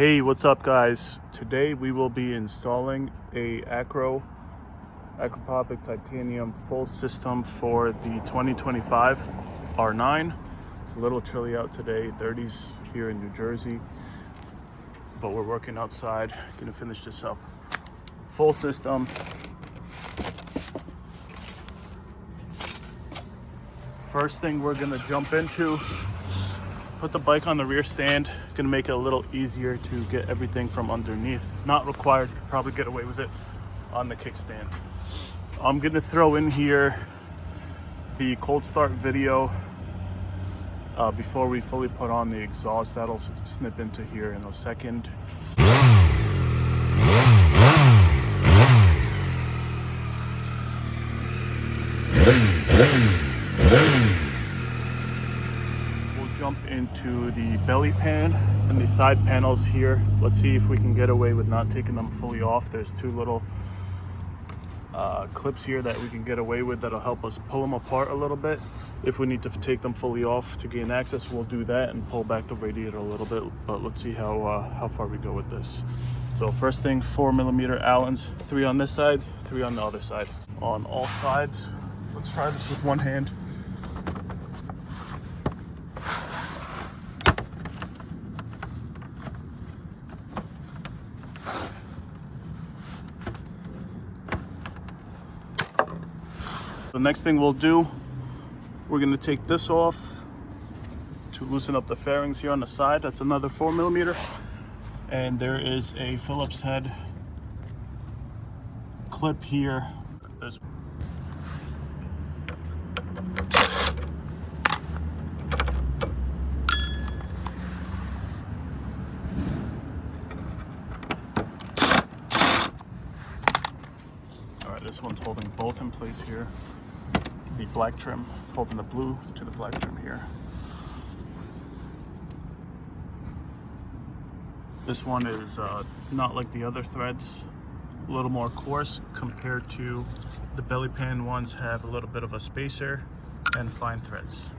Hey, what's up guys? Today we will be installing a Akrapovic titanium full system for the 2025 R9. It's a little chilly out today, 30s here in New Jersey, but we're working outside, gonna finish this up. Full system. First thing we're gonna jump into, put the bike on the rear stand. Gonna make it a little easier to get everything from underneath. Not required, you could probably get away with it on the kickstand. I'm gonna throw in here the cold start video before we fully put on the exhaust. That'll snip into here in a second. Jump into the belly pan and the side panels here. Let's see if we can get away with not taking them fully off. There's two little clips here that we can get away with that'll help us pull them apart a little bit. If we need to take them fully off to gain access, we'll do that and pull back the radiator a little bit, but let's see how far we go with this. So first thing, 4mm Allens, 3 on this side, 3 on the other side. On all sides. Let's try this with one hand. The next thing we'll do, we're going to take this off to loosen up the fairings here on the side. That's another 4mm. And there is a Phillips head clip here. There's this one's holding both in place here. The black trim holding the blue to the black trim here. This one is not like the other threads, a little more coarse compared to the belly pan ones. Have a little bit of a spacer and fine threads.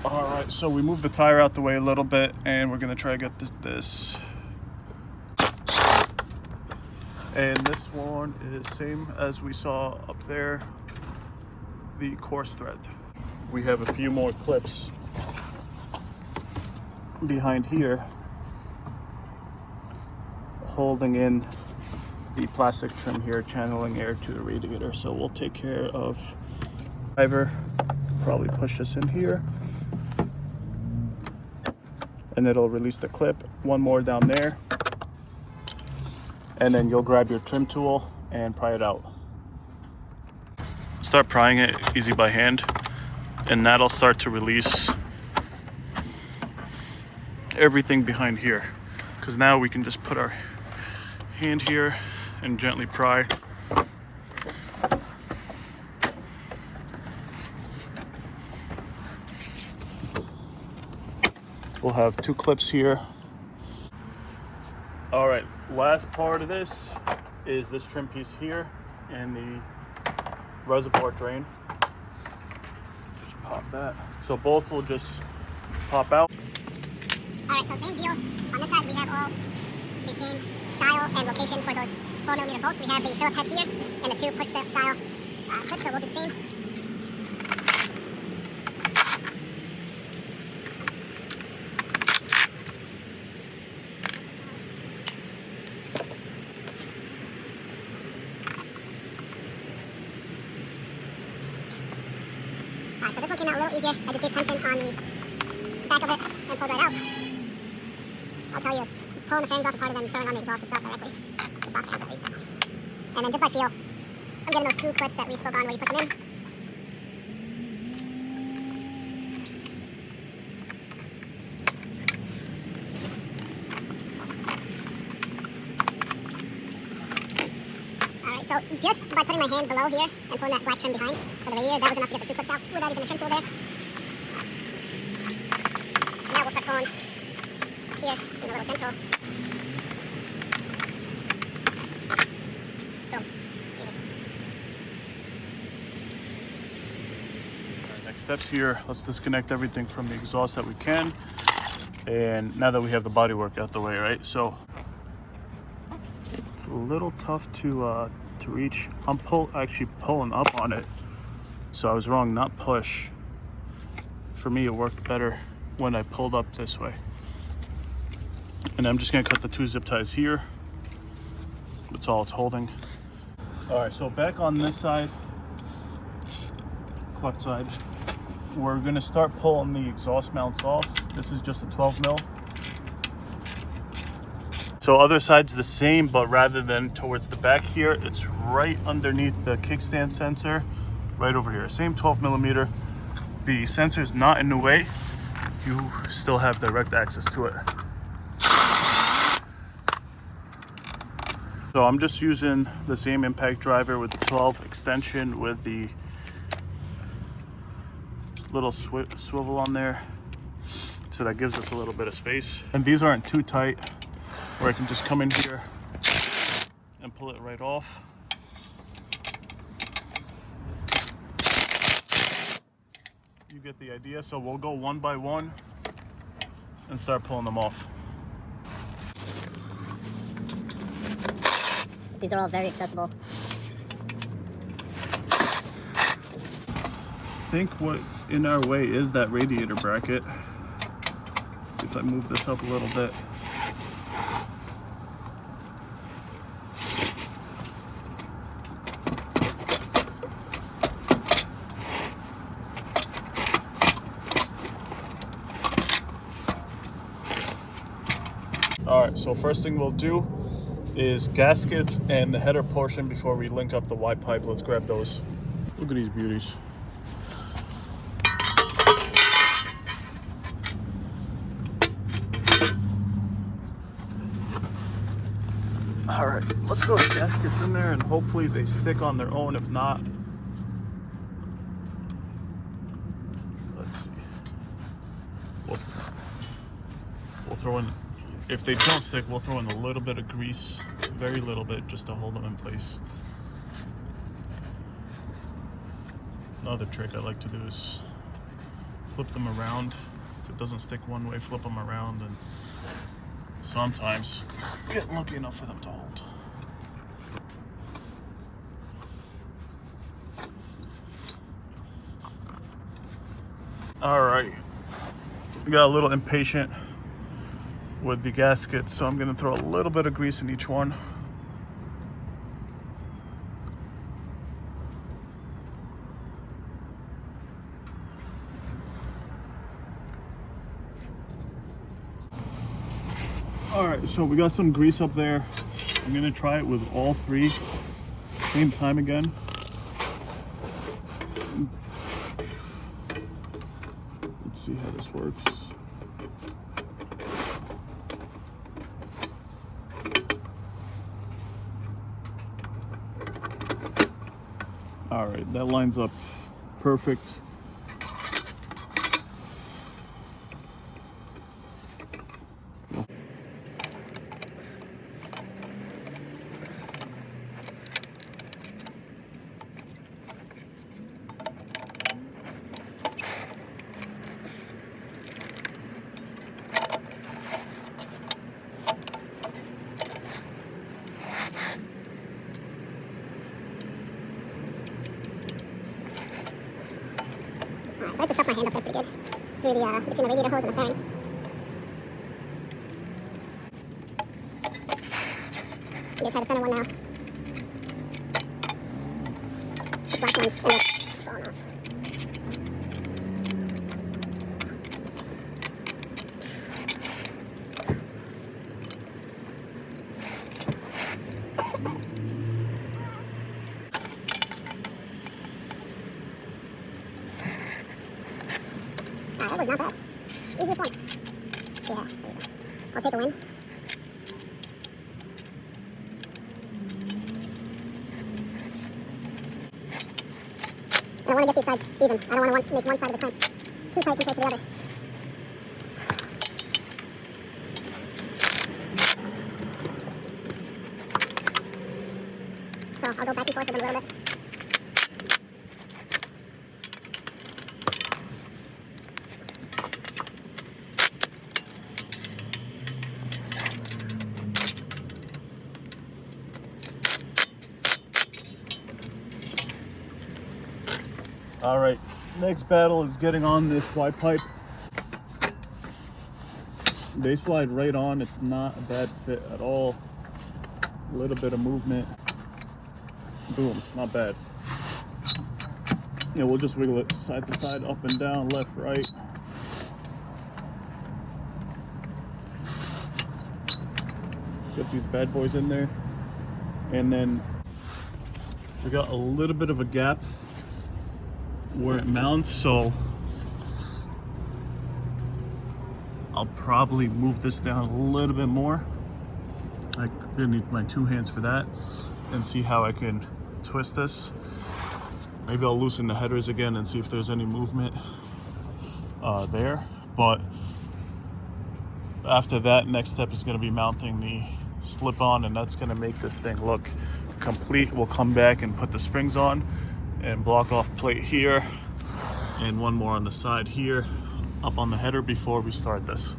All right, so we moved the tire out the way a little bit and we're gonna try to get this. And this one is same as we saw up there, the coarse thread. We have a few more clips behind here holding in the plastic trim here, channeling air to the radiator. So we'll take care of driver. Probably push this in here and it'll release the clip. One more down there. And then you'll grab your trim tool and pry it out. Start prying it easy by hand, and that'll start to release everything behind here. Because now we can just put our hand here and gently pry. We'll have 2 clips here. All right, last part of this is this trim piece here and the reservoir drain. Just pop that. So both will just pop out. All right, so same deal. On this side, we have all the same style and location for those 4mm bolts. We have the Phillips head here and the 2 push style clips, so we'll do the same. So this one came out a little easier. I just gave tension on the back of it and pulled right out. I'll tell you, pulling the fairings off is harder than throwing on the exhaust itself directly. Just off hands at least. And then just by feel, I'm getting those 2 clips that we spoke on where you push them in. Alright, so just by putting my hand below here and pulling that black trim behind for the radiator, that was enough to get the 2 clips out without even a trim tool there. And now we'll start pulling here in a little trim tool. Boom. Easy. Next steps here, let's disconnect everything from the exhaust that we can. And now that we have the bodywork out the way, right? So it's a little tough to reach. I'm actually pulling up on it. So I was wrong, not push. For me, it worked better when I pulled up this way. And I'm just gonna cut the 2 zip ties here. That's all it's holding. All right, so back on this side, clutch side, we're gonna start pulling the exhaust mounts off. This is just a 12 mil. So other side's the same, but rather than towards the back here, it's right underneath the kickstand sensor, right over here. Same 12 millimeter. The sensor's not in the way. You still have direct access to it. So I'm just using the same impact driver with the 12 extension with the little swivel on there. So that gives us a little bit of space. And these aren't too tight, where I can just come in here and pull it right off. You get the idea. So we'll go one by one and start pulling them off. These are all very accessible. I think what's in our way is that radiator bracket. See if I move this up a little bit. All right, so first thing we'll do is gaskets and the header portion before we link up the Y pipe. Let's grab those. Look at these beauties. All right, let's throw the gaskets in there and hopefully they stick on their own. If not, let's see. We'll throw in, if they don't stick, we'll throw in a little bit of grease, very little bit, just to hold them in place. Another trick I like to do is flip them around. If it doesn't stick one way, flip them around, and sometimes get lucky enough for them to hold. All right, we got a little impatient with the gasket, so I'm gonna throw a little bit of grease in each one. All right, so we got some grease up there. I'm gonna try it with all 3 same time again. Let's see how this works. All right, that lines up perfect. So I like to stuff my hand up there pretty good through the between the radiator hose and the fairing. I'm gonna try the center one now. This last one ended up falling off. That was not bad. Easiest one. Yeah, there we go. I'll take a win. I want to get these sides even. I don't want to make one side of the crank too tight compared to the other. So I'll go back and forth with them a little bit. All right, next battle is getting on this Y pipe. They slide right on. It's not a bad fit at all. A little bit of movement. Boom, not bad. Yeah, we'll just wiggle it side to side, up and down, left, right. Get these bad boys in there. And then we got a little bit of a gap where it mounts, so I'll probably move this down a little bit more. I'm gonna need my 2 hands for that, and see how I can twist this. Maybe I'll loosen the headers again and see if there's any movement there. But after that, next step is gonna be mounting the slip-on, and that's gonna make this thing look complete. We'll come back and put the springs on and block off plate here, and one more on the side here, up on the header before we start this.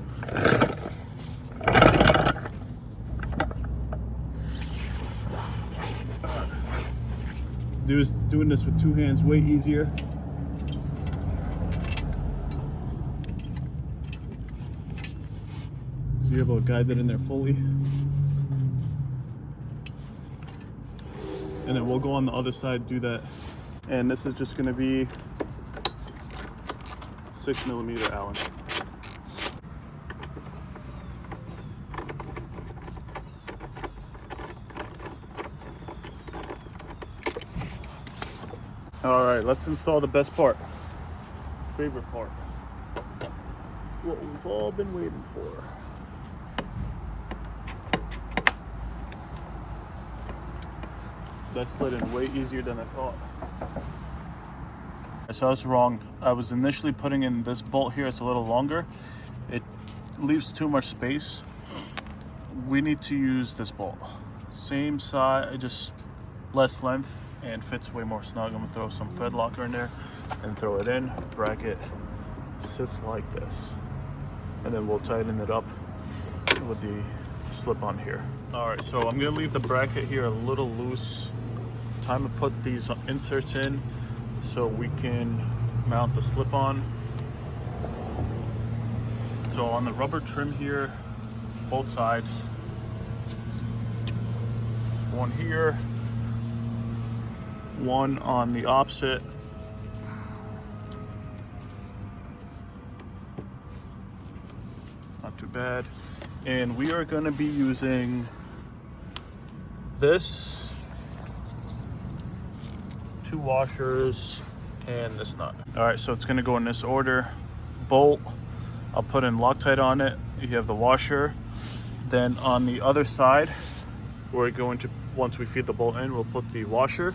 Doing this with 2 hands way easier. So you're able to guide that in there fully. And then we'll go on the other side, do that. And this is just gonna be 6mm Allen. All right, let's install the best part. Favorite part. What we've all been waiting for. That slid in way easier than I thought. So I was wrong. I was initially putting in this bolt here. It's a little longer. It leaves too much space. We need to use this bolt. Same size, just less length, and fits way more snug. I'm gonna throw some thread locker in there and throw it in. Bracket sits like this, and then we'll tighten it up with the slip on here. All right, so I'm gonna leave the bracket here a little loose. Time to put these inserts in so we can mount the slip on. So on the rubber trim here, both sides, one here, one on the opposite. Not too bad. And we are going to be using this, 2 washers, and this nut. All right, so it's going to go in this order. Bolt, I'll put in Loctite on it. You have the washer. Then on the other side, we're going to, once we feed the bolt in, we'll put the washer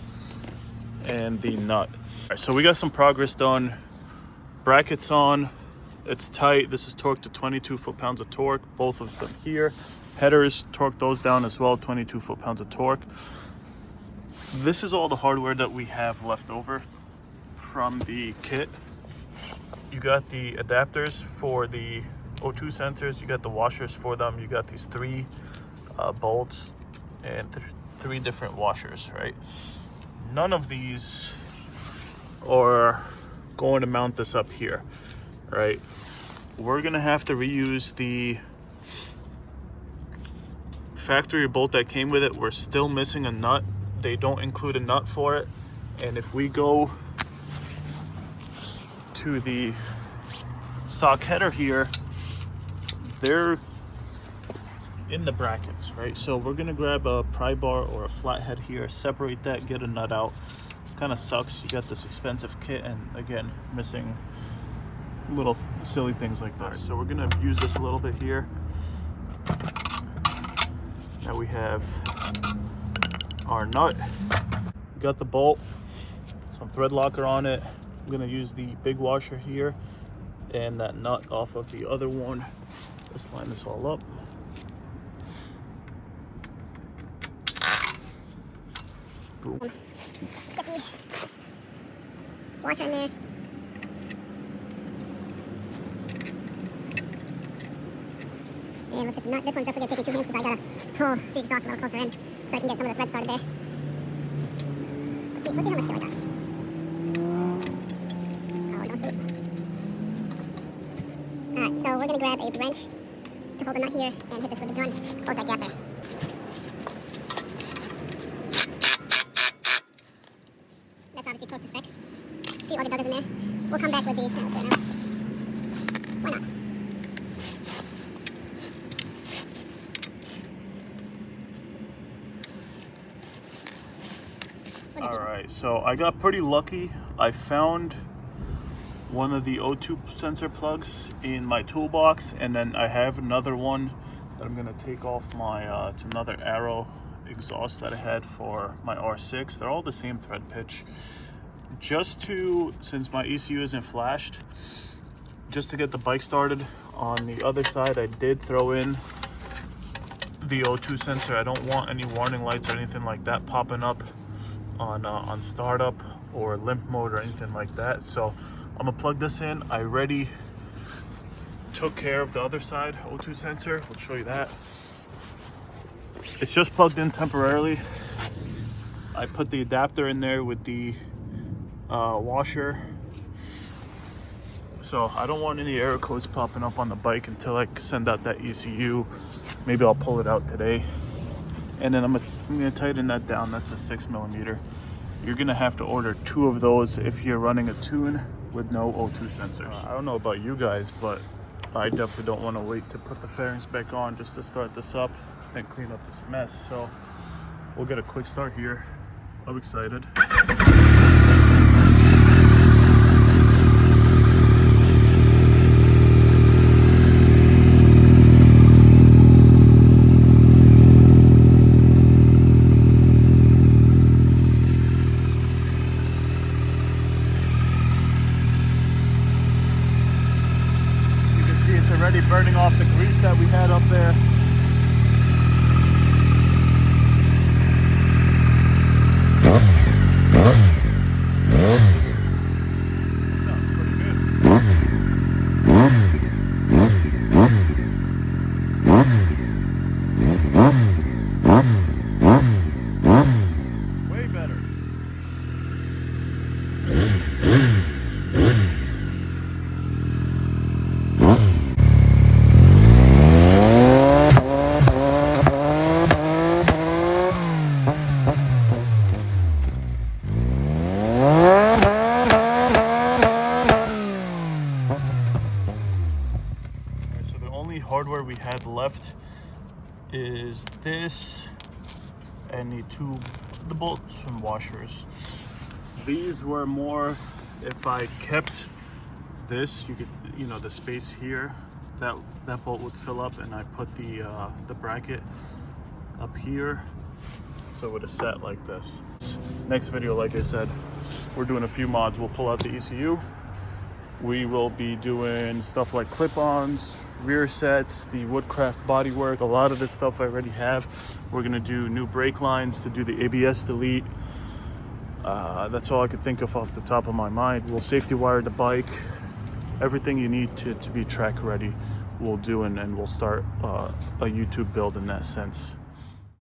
and the nut. All right, so we got some progress done. Brackets on, it's tight. This is torqued to 22 foot-pounds of torque, both of them here. Headers, torque those down as well, 22 foot-pounds of torque. This is all the hardware that we have left over from the kit. You got the adapters for the O2 sensors, you got the washers for them, you got these 3 bolts and 3 different washers, right? None of these are going to mount this up here, right? We're gonna have to reuse the factory bolt that came with it. We're still missing a nut. They don't include a nut for it. And if we go to the stock header here, they're in the brackets, right? So we're gonna grab a pry bar or a flathead here, separate that, get a nut out. Kind of sucks. You got this expensive kit and again, missing little silly things like that. So we're gonna use this a little bit here. Now we have our nut. We got the bolt, some thread locker on it. I'm gonna use the big washer here and that nut off of the other one. Let's line this all up. Boom. Sticky washer in there. And let's get the nut. This one's definitely gonna take me 2 hands because I gotta pull the exhaust a little closer in so I can get some of the thread started there. Let's see how much do I got? So we're gonna grab a wrench to hold the nut here and hit this with the gun, close that gap there. That's obviously torque to spec. A few other duggers in there. We'll come back with the, let's do it now. Why not? Alright, so I got pretty lucky. I found one of the O2 sensor plugs in my toolbox, and then I have another one that I'm going to take off my, it's another Arrow exhaust that I had for my R6. They're all the same thread pitch. Just to, since my ECU isn't flashed, just to get the bike started. On the other side, I did throw in the O2 sensor. I don't want any warning lights or anything like that popping up on startup or limp mode or anything like that. So I'm gonna plug this in. I already took care of the other side O2 sensor. We'll show you that. It's just plugged in temporarily. I put the adapter in there with the washer. So I don't want any error codes popping up on the bike until I send out that ECU. Maybe I'll pull it out today. And then I'm gonna tighten that down. That's a 6mm. You're gonna have to order 2 of those if you're running a tune with no O2 sensors. I don't know about you guys, but I definitely don't want to wait to put the fairings back on just to start this up and clean up this mess. So we'll get a quick start here. I'm excited. Already burning off the grease that we had up there. Sounds pretty good. Way better. Hardware we had left is this and the bolts and washers. These were more, if I kept this, you could, you know, the space here, that bolt would fill up, and I put the bracket up here, so it would have sat like this. Next video, like I said, we're doing a few mods. We'll pull out the ECU. We will be doing stuff like clip-ons, rear sets, the Woodcraft bodywork. A lot of this stuff I already have. We're gonna do new brake lines to do the ABS delete. That's all I could think of off the top of my mind. We'll safety wire the bike. Everything you need to be track ready, we'll do, and we'll start a YouTube build in that sense.